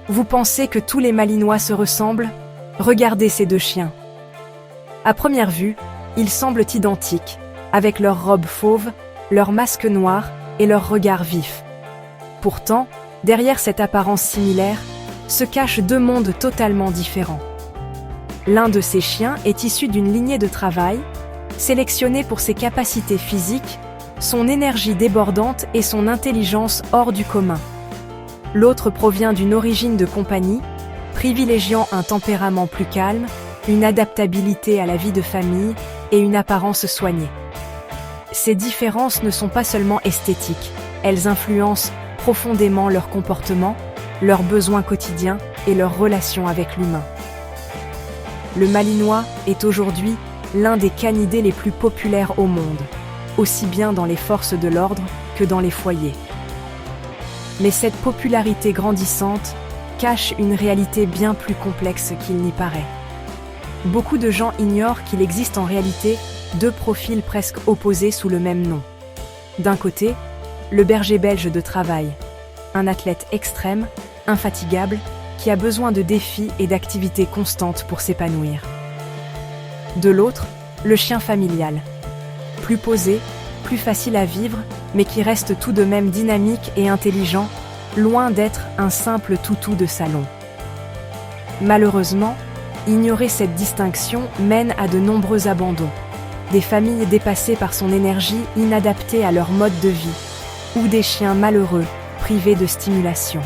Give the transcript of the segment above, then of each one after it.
Vous pensez que tous les Malinois se ressemblent? Regardez ces deux chiens. À première vue, ils semblent identiques, avec leurs robes fauves, leurs masques noirs et leurs regards vifs. Pourtant, derrière cette apparence similaire, se cachent deux mondes totalement différents. L'un de ces chiens est issu d'une lignée de travail, sélectionné pour ses capacités physiques, son énergie débordante et son intelligence hors du commun. L'autre provient d'une origine de compagnie, privilégiant un tempérament plus calme, une adaptabilité à la vie de famille et une apparence soignée. Ces différences ne sont pas seulement esthétiques, elles influencent profondément leur comportement, leurs besoins quotidiens et leurs relations avec l'humain. Le Malinois est aujourd'hui l'un des canidés les plus populaires au monde, aussi bien dans les forces de l'ordre que dans les foyers. Mais cette popularité grandissante cache une réalité bien plus complexe qu'il n'y paraît. Beaucoup de gens ignorent qu'il existe en réalité deux profils presque opposés sous le même nom. D'un côté, le berger belge de travail, un athlète extrême, infatigable, qui a besoin de défis et d'activités constantes pour s'épanouir. De l'autre, le chien familial, plus posé, plus facile à vivre, mais qui reste tout de même dynamique et intelligent, loin d'être un simple toutou de salon. Malheureusement, ignorer cette distinction mène à de nombreux abandons, des familles dépassées par son énergie inadaptée à leur mode de vie, ou des chiens malheureux, privés de stimulation.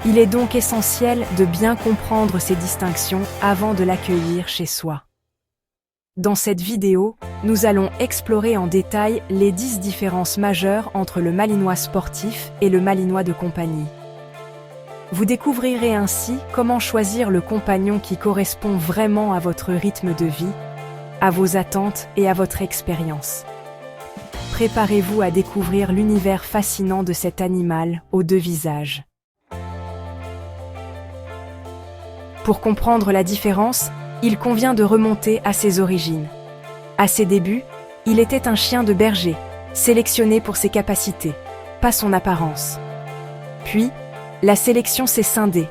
Il est donc essentiel de bien comprendre ces distinctions avant de l'accueillir chez soi. Dans cette vidéo, nous allons explorer en détail les 10 différences majeures entre le Malinois sportif et le Malinois de compagnie. Vous découvrirez ainsi comment choisir le compagnon qui correspond vraiment à votre rythme de vie, à vos attentes et à votre expérience. Préparez-vous à découvrir l'univers fascinant de cet animal aux deux visages. Pour comprendre la différence, il convient de remonter à ses origines. À ses débuts, il était un chien de berger, sélectionné pour ses capacités, pas son apparence. Puis, la sélection s'est scindée.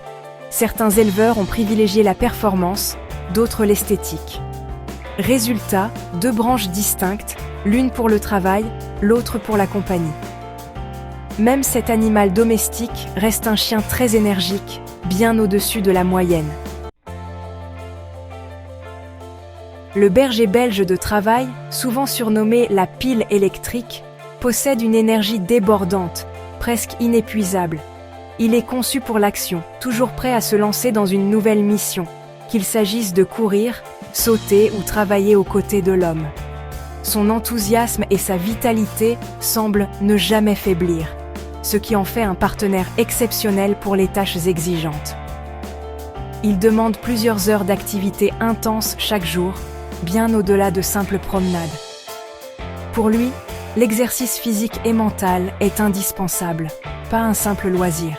Certains éleveurs ont privilégié la performance, d'autres l'esthétique. Résultat, deux branches distinctes, l'une pour le travail, l'autre pour la compagnie. Même cet animal domestique reste un chien très énergique, bien au-dessus de la moyenne. Le berger belge de travail, souvent surnommé la pile électrique, possède une énergie débordante, presque inépuisable. Il est conçu pour l'action, toujours prêt à se lancer dans une nouvelle mission, qu'il s'agisse de courir, sauter ou travailler aux côtés de l'homme. Son enthousiasme et sa vitalité semblent ne jamais faiblir, ce qui en fait un partenaire exceptionnel pour les tâches exigeantes. Il demande plusieurs heures d'activité intense chaque jour, bien au-delà de simples promenades. Pour lui, l'exercice physique et mental est indispensable, pas un simple loisir.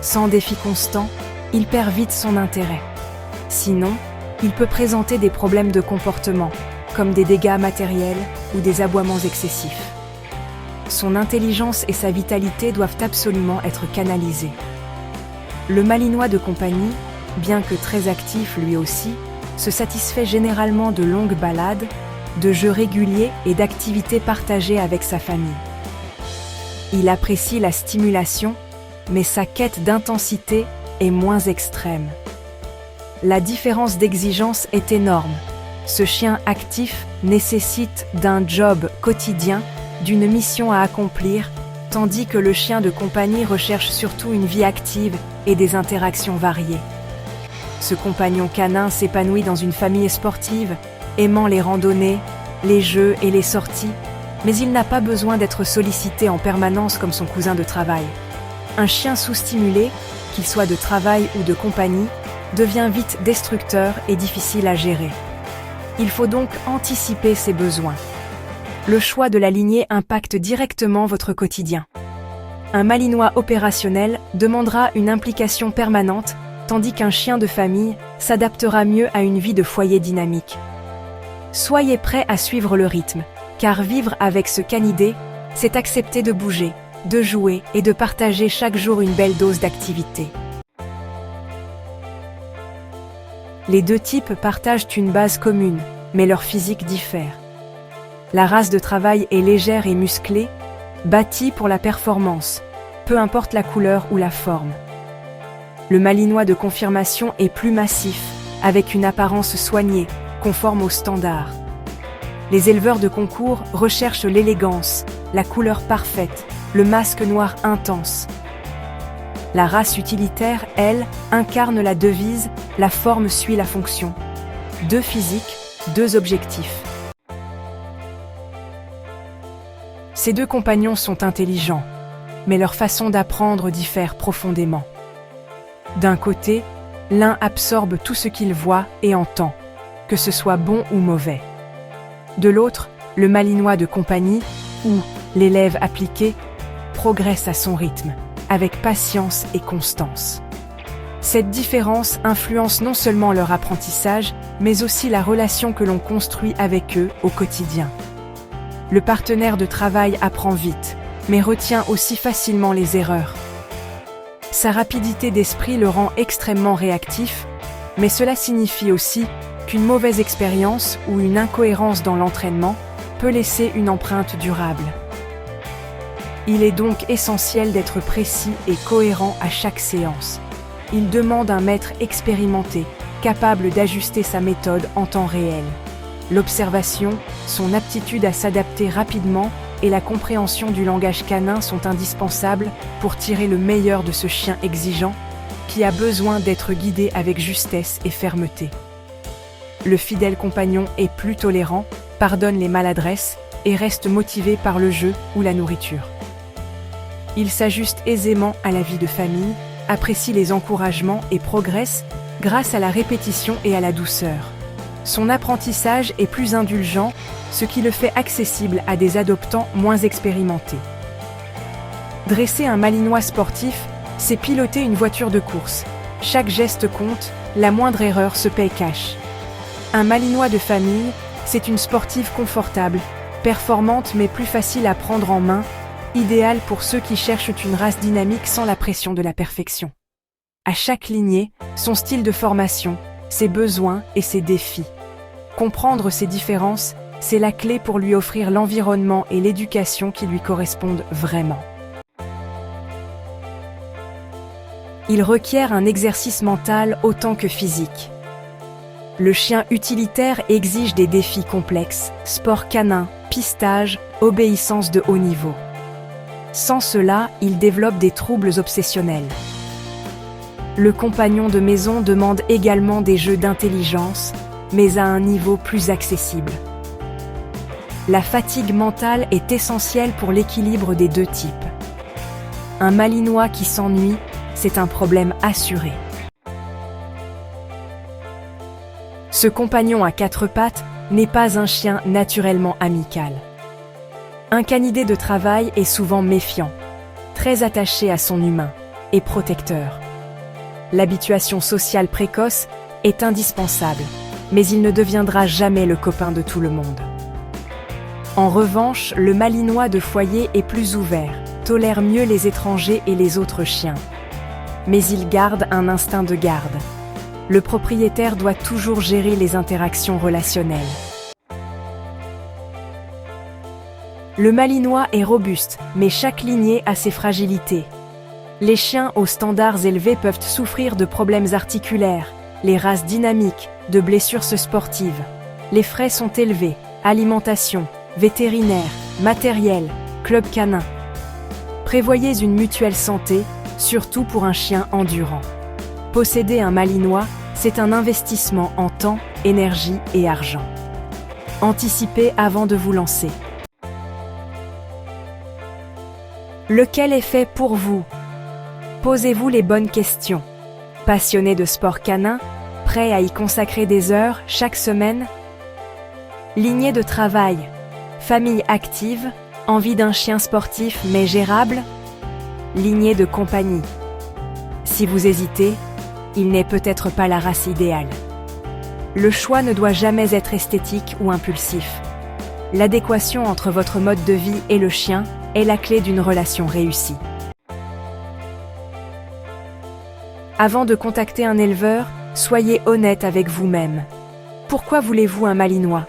Sans défi constant, il perd vite son intérêt. Sinon, il peut présenter des problèmes de comportement, comme des dégâts matériels ou des aboiements excessifs. Son intelligence et sa vitalité doivent absolument être canalisées. Le Malinois de compagnie, bien que très actif lui aussi, se satisfait généralement de longues balades, de jeux réguliers et d'activités partagées avec sa famille. Il apprécie la stimulation, mais sa quête d'intensité est moins extrême. La différence d'exigence est énorme. Ce chien actif nécessite d'un job quotidien, d'une mission à accomplir, tandis que le chien de compagnie recherche surtout une vie active et des interactions variées. Ce compagnon canin s'épanouit dans une famille sportive, aimant les randonnées, les jeux et les sorties, mais il n'a pas besoin d'être sollicité en permanence comme son cousin de travail. Un chien sous-stimulé, qu'il soit de travail ou de compagnie, devient vite destructeur et difficile à gérer. Il faut donc anticiper ses besoins. Le choix de la lignée impacte directement votre quotidien. Un Malinois opérationnel demandera une implication permanente, tandis qu'un chien de famille s'adaptera mieux à une vie de foyer dynamique. Soyez prêts à suivre le rythme, car vivre avec ce canidé, c'est accepter de bouger, de jouer et de partager chaque jour une belle dose d'activité. Les deux types partagent une base commune, mais leur physique diffère. La race de travail est légère et musclée, bâtie pour la performance, peu importe la couleur ou la forme. Le malinois de confirmation est plus massif, avec une apparence soignée, conforme aux standards. Les éleveurs de concours recherchent l'élégance, la couleur parfaite, le masque noir intense. La race utilitaire, elle, incarne la devise « La forme suit la fonction ». Deux physiques, deux objectifs. Ces deux compagnons sont intelligents, mais leur façon d'apprendre diffère profondément. D'un côté, l'un absorbe tout ce qu'il voit et entend, que ce soit bon ou mauvais. De l'autre, le malinois de compagnie, ou l'élève appliqué, progresse à son rythme, avec patience et constance. Cette différence influence non seulement leur apprentissage, mais aussi la relation que l'on construit avec eux au quotidien. Le partenaire de travail apprend vite, mais retient aussi facilement les erreurs. Sa rapidité d'esprit le rend extrêmement réactif, mais cela signifie aussi qu'une mauvaise expérience ou une incohérence dans l'entraînement peut laisser une empreinte durable. Il est donc essentiel d'être précis et cohérent à chaque séance. Il demande un maître expérimenté, capable d'ajuster sa méthode en temps réel. L'observation, son aptitude à s'adapter rapidement et la compréhension du langage canin sont indispensables pour tirer le meilleur de ce chien exigeant qui a besoin d'être guidé avec justesse et fermeté. Le fidèle compagnon est plus tolérant, pardonne les maladresses et reste motivé par le jeu ou la nourriture. Il s'ajuste aisément à la vie de famille, apprécie les encouragements et progresse grâce à la répétition et à la douceur. Son apprentissage est plus indulgent, ce qui le fait accessible à des adoptants moins expérimentés. Dresser un malinois sportif, c'est piloter une voiture de course. Chaque geste compte, la moindre erreur se paye cash. Un malinois de famille, c'est une sportive confortable, performante mais plus facile à prendre en main, idéale pour ceux qui cherchent une race dynamique sans la pression de la perfection. À chaque lignée, son style de formation, ses besoins et ses défis. Comprendre ces différences, c'est la clé pour lui offrir l'environnement et l'éducation qui lui correspondent vraiment. Il requiert un exercice mental autant que physique. Le chien utilitaire exige des défis complexes, sport canin, pistage, obéissance de haut niveau. Sans cela, il développe des troubles obsessionnels. Le compagnon de maison demande également des jeux d'intelligence, mais à un niveau plus accessible. La fatigue mentale est essentielle pour l'équilibre des deux types. Un malinois qui s'ennuie, c'est un problème assuré. Ce compagnon à quatre pattes n'est pas un chien naturellement amical. Un canidé de travail est souvent méfiant, très attaché à son humain et protecteur. L'habituation sociale précoce est indispensable, mais il ne deviendra jamais le copain de tout le monde. En revanche, le malinois de foyer est plus ouvert, tolère mieux les étrangers et les autres chiens. Mais il garde un instinct de garde. Le propriétaire doit toujours gérer les interactions relationnelles. Le malinois est robuste, mais chaque lignée a ses fragilités. Les chiens aux standards élevés peuvent souffrir de problèmes articulaires, les races dynamiques, de blessures sportives. Les frais sont élevés, alimentation, vétérinaire, matériel, club canin. Prévoyez une mutuelle santé, surtout pour un chien endurant. Posséder un malinois, c'est un investissement en temps, énergie et argent. Anticipez avant de vous lancer. Lequel est fait pour vous? Posez-vous les bonnes questions. Passionné de sport canin, prêt à y consacrer des heures chaque semaine? Lignée de travail, famille active, envie d'un chien sportif mais gérable? Lignée de compagnie. Si vous hésitez, il n'est peut-être pas la race idéale. Le choix ne doit jamais être esthétique ou impulsif. L'adéquation entre votre mode de vie et le chien est la clé d'une relation réussie. Avant de contacter un éleveur, Soyez honnête avec vous-même. Pourquoi voulez-vous un Malinois?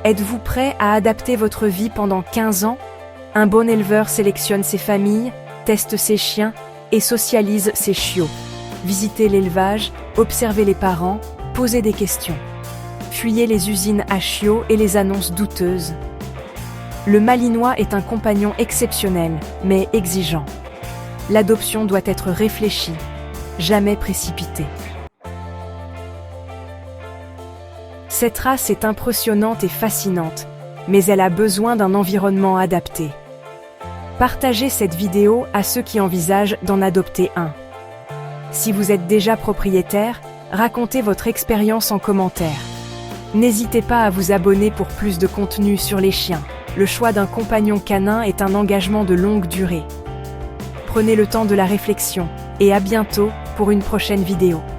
Êtes-vous prêt à adapter votre vie pendant 15 ans? Un bon éleveur sélectionne ses familles, teste ses chiens et socialise ses chiots. Visitez l'élevage, observez les parents, posez des questions. Fuyez les usines à chiots et les annonces douteuses. Le Malinois est un compagnon exceptionnel, mais exigeant. L'adoption doit être réfléchie, jamais précipitée. Cette race est impressionnante et fascinante, mais elle a besoin d'un environnement adapté. Partagez cette vidéo à ceux qui envisagent d'en adopter un. Si vous êtes déjà propriétaire, racontez votre expérience en commentaire. N'hésitez pas à vous abonner pour plus de contenu sur les chiens. Le choix d'un compagnon canin est un engagement de longue durée. Prenez le temps de la réflexion et à bientôt pour une prochaine vidéo.